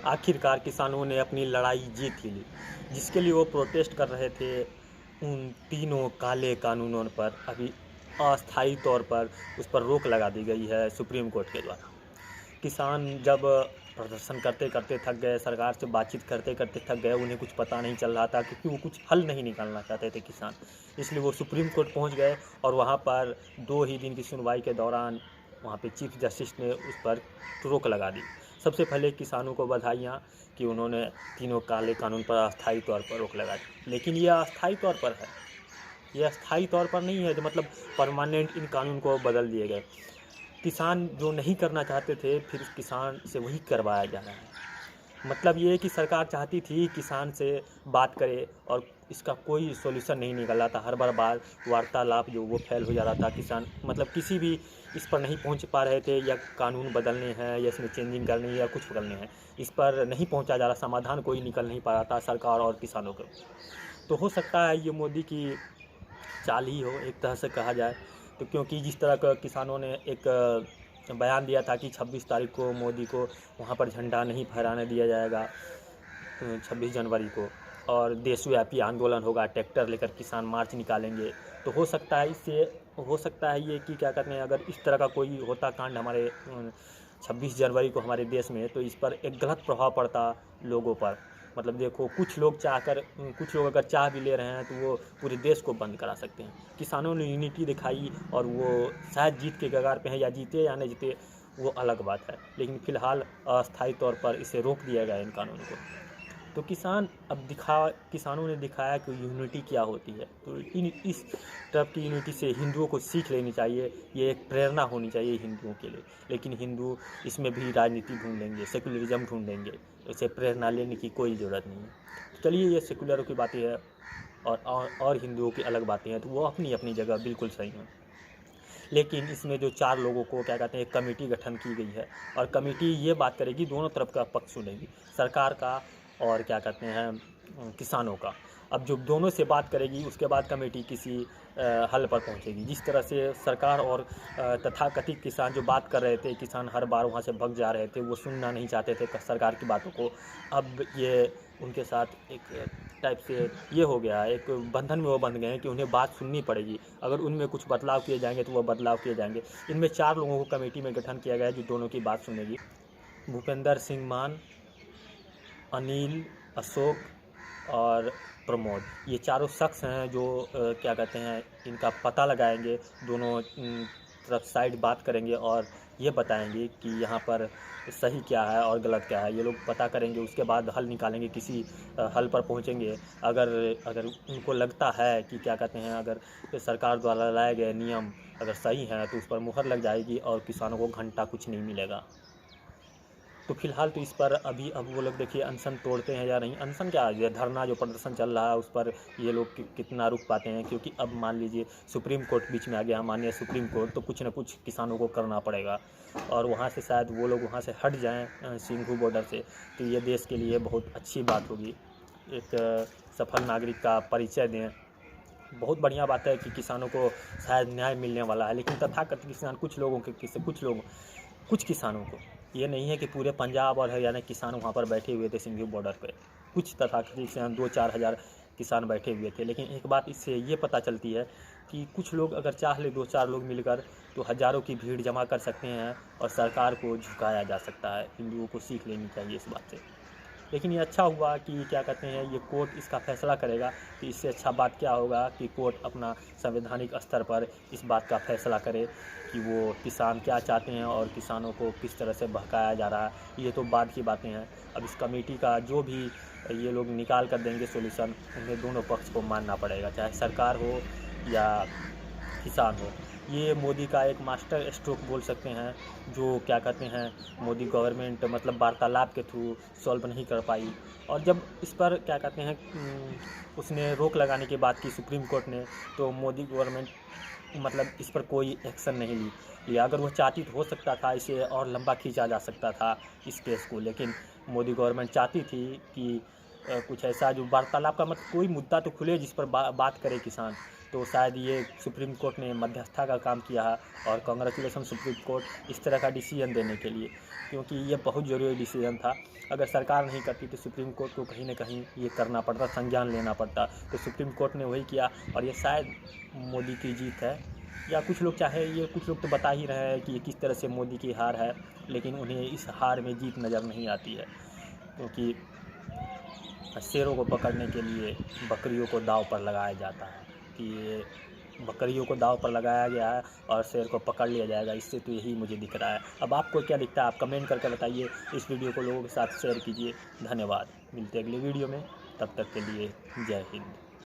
आखिरकार किसानों ने अपनी लड़ाई जीत ही ली। जिसके लिए वो प्रोटेस्ट कर रहे थे, उन तीनों काले कानूनों पर अभी अस्थायी तौर पर उस पर रोक लगा दी गई है सुप्रीम कोर्ट के द्वारा। किसान जब प्रदर्शन करते करते थक गए, सरकार से बातचीत करते करते थक गए, उन्हें कुछ पता नहीं चल रहा था क्योंकि वो कुछ हल नहीं निकालना चाहते थे किसान। इसलिए वो सुप्रीम कोर्ट पहुंच गए और वहां पर 2 ही दिन की सुनवाई के दौरान वहां पे चीफ जस्टिस ने उस पर रोक लगा दी। सबसे पहले किसानों को बधाइयाँ कि उन्होंने तीनों काले कानून पर अस्थायी तौर पर रोक लगा दी। लेकिन यह अस्थायी तौर पर है, यह अस्थायी तौर पर नहीं है जो मतलब परमानेंट इन कानून को बदल दिए गए। किसान जो नहीं करना चाहते थे, फिर किसान से वही करवाया जा रहा है। मतलब ये है कि सरकार चाहती थी किसान से बात करे और इसका कोई सॉल्यूशन नहीं निकल रहा था। हर बार वार्तालाप जो वो फेल हो जा रहा था। किसान मतलब किसी भी इस पर नहीं पहुंच पा रहे थे, या कानून बदलने हैं या इसमें चेंजिंग करनी है या कुछ करने हैं, इस पर नहीं पहुंचा जा रहा, समाधान कोई निकल नहीं पा रहा था सरकार और किसानों को। तो हो सकता है ये मोदी की चाल ही हो, एक तरह से कहा जाए तो। क्योंकि जिस तरह का किसानों ने एक बयान दिया था कि 26 तारीख को मोदी को वहाँ पर झंडा नहीं फहराने दिया जाएगा, 26 जनवरी को, और देशव्यापी आंदोलन होगा, ट्रैक्टर लेकर किसान मार्च निकालेंगे। तो हो सकता है इससे हो सकता है ये कि क्या कहते हैं, अगर इस तरह का कोई होता कांड हमारे 26 जनवरी को हमारे देश में, तो इस पर एक गलत प्रभाव पड़ता लोगों पर। मतलब देखो, कुछ लोग अगर चाह भी ले रहे हैं तो वो पूरे देश को बंद करा सकते हैं। किसानों ने यूनिटी दिखाई और वो शायद जीत के कगार पे हैं, या जीते या नहीं जीते वो अलग बात है, लेकिन फ़िलहाल अस्थायी तौर पर इसे रोक दिया गया इन कानून को। तो किसानों ने दिखाया कि यूनिटी क्या होती है। तो इस तरह की यूनिटी से हिंदुओं को सीख लेनी चाहिए, ये एक प्रेरणा होनी चाहिए हिंदुओं के लिए। लेकिन हिंदू इसमें भी राजनीति ढूंढेंगे, सेकुलरिज्म ढूंढेंगे, इसे प्रेरणा लेने की कोई ज़रूरत नहीं है। तो चलिए, ये सेकुलरों की बातें है और हिंदुओं की अलग बातें हैं, तो वो अपनी अपनी जगह बिल्कुल सही हैं। लेकिन इसमें जो 4 लोगों को क्या कहते हैं, एक कमेटी गठन की गई है और कमेटी ये बात करेगी, दोनों तरफ का पक्ष सुनेगी, सरकार का और क्या कहते हैं किसानों का। अब जो दोनों से बात करेगी उसके बाद कमेटी किसी हल पर पहुंचेगी। जिस तरह से सरकार और तथाकथित किसान जो बात कर रहे थे, किसान हर बार वहां से भग जा रहे थे, वो सुनना नहीं चाहते थे सरकार की बातों को। अब ये उनके साथ एक टाइप से ये हो गया है, एक बंधन में वो बंध गए हैं कि उन्हें बात सुननी पड़ेगी। अगर उनमें कुछ बदलाव किए जाएंगे तो वह बदलाव किए जाएंगे। इनमें 4 लोगों को कमेटी में गठन किया गया है जो दोनों की बात सुनेगी। भूपेंद्र सिंह मान, अनिल, अशोक और प्रमोद, ये चारों शख्स हैं जो क्या कहते हैं, इनका पता लगाएंगे, दोनों तरफ साइड बात करेंगे और ये बताएंगे कि यहाँ पर सही क्या है और गलत क्या है। ये लोग पता करेंगे, उसके बाद हल निकालेंगे, किसी हल पर पहुँचेंगे। अगर अगर उनको लगता है कि क्या कहते हैं, अगर सरकार द्वारा लाए गए नियम अगर सही हैं तो उस पर मुहर लग जाएगी और किसानों को घंटा कुछ नहीं मिलेगा। तो फिलहाल तो इस पर अब वो लोग देखिए अनशन तोड़ते हैं या नहीं। अनशन क्या, ये धरना जो प्रदर्शन चल रहा है उस पर ये लोग कितना रुक पाते हैं, क्योंकि अब मान लीजिए सुप्रीम कोर्ट बीच में आ गया, माननीय सुप्रीम कोर्ट, तो कुछ ना कुछ किसानों को करना पड़ेगा और वहाँ से शायद वो लोग वहाँ से हट जाएँ सिंघू बॉर्डर से, तो ये देश के लिए बहुत अच्छी बात होगी। एक सफल नागरिक का परिचय दें, बहुत बढ़िया बात है कि किसानों को शायद न्याय मिलने वाला है। लेकिन तथाकथित किसान कुछ किसानों को, ये नहीं है कि पूरे पंजाब और हरियाणा के किसान वहाँ पर बैठे हुए थे सिंघू बॉर्डर पे। कुछ तथाकथित किसान 2-4 हज़ार किसान बैठे हुए थे। लेकिन एक बात इससे ये पता चलती है कि कुछ लोग अगर चाह ले, 2-4 लोग मिलकर, तो हज़ारों की भीड़ जमा कर सकते हैं और सरकार को झुकाया जा सकता है। हिंदुओं को सीख लेनी चाहिए इस बात से। लेकिन ये अच्छा हुआ कि क्या कहते हैं, ये कोर्ट इसका फैसला करेगा। कि इससे अच्छा बात क्या होगा कि कोर्ट अपना संवैधानिक स्तर पर इस बात का फैसला करे कि वो किसान क्या चाहते हैं और किसानों को किस तरह से बहकाया जा रहा है। ये तो बाद की बातें हैं। अब इस कमेटी का जो भी ये लोग निकाल कर देंगे सॉल्यूशन, उन्हें दोनों पक्ष को मानना पड़ेगा, चाहे सरकार हो या किसान हो। ये मोदी का एक मास्टर स्ट्रोक बोल सकते हैं, जो क्या कहते हैं, मोदी गवर्नमेंट मतलब वार्तालाप के थ्रू सॉल्व नहीं कर पाई। और जब इस पर क्या कहते हैं उसने रोक लगाने की बात की सुप्रीम कोर्ट ने, तो मोदी गवर्नमेंट मतलब इस पर कोई एक्शन नहीं लिया। अगर वो चाहती तो हो सकता था इसे और लंबा खींचा जा सकता था इस केस को। लेकिन मोदी गवर्नमेंट चाहती थी कि कुछ ऐसा जो वार्तालाप का मतलब कोई मुद्दा तो खुले जिस पर बात करे किसान। तो शायद ये सुप्रीम कोर्ट ने मध्यस्थता का काम किया है, और कांग्रेचुलेसन सुप्रीम कोर्ट इस तरह का डिसीजन देने के लिए, क्योंकि ये बहुत ज़रूरी डिसीजन था। अगर सरकार नहीं करती तो सुप्रीम कोर्ट को कहीं ना कहीं ये करना पड़ता, संज्ञान लेना पड़ता। तो सुप्रीम कोर्ट ने वही किया, और ये शायद मोदी की जीत है, या कुछ लोग चाहे ये कुछ लोग तो बता ही रहे हैं कि ये किस तरह से मोदी की हार है, लेकिन उन्हें इस हार में जीत नज़र नहीं आती है, क्योंकि शेरों को पकड़ने के लिए बकरियों को दांव पर लगाया जाता है कि ये बकरियों को दांव पर लगाया गया है और शेर को पकड़ लिया जाएगा। इससे तो यही मुझे दिख रहा है। अब आपको क्या दिखता है, आप कमेंट करके बताइए। इस वीडियो को लोगों के साथ शेयर कीजिए। धन्यवाद। मिलते हैं अगले वीडियो में, तब तक के लिए जय हिंद।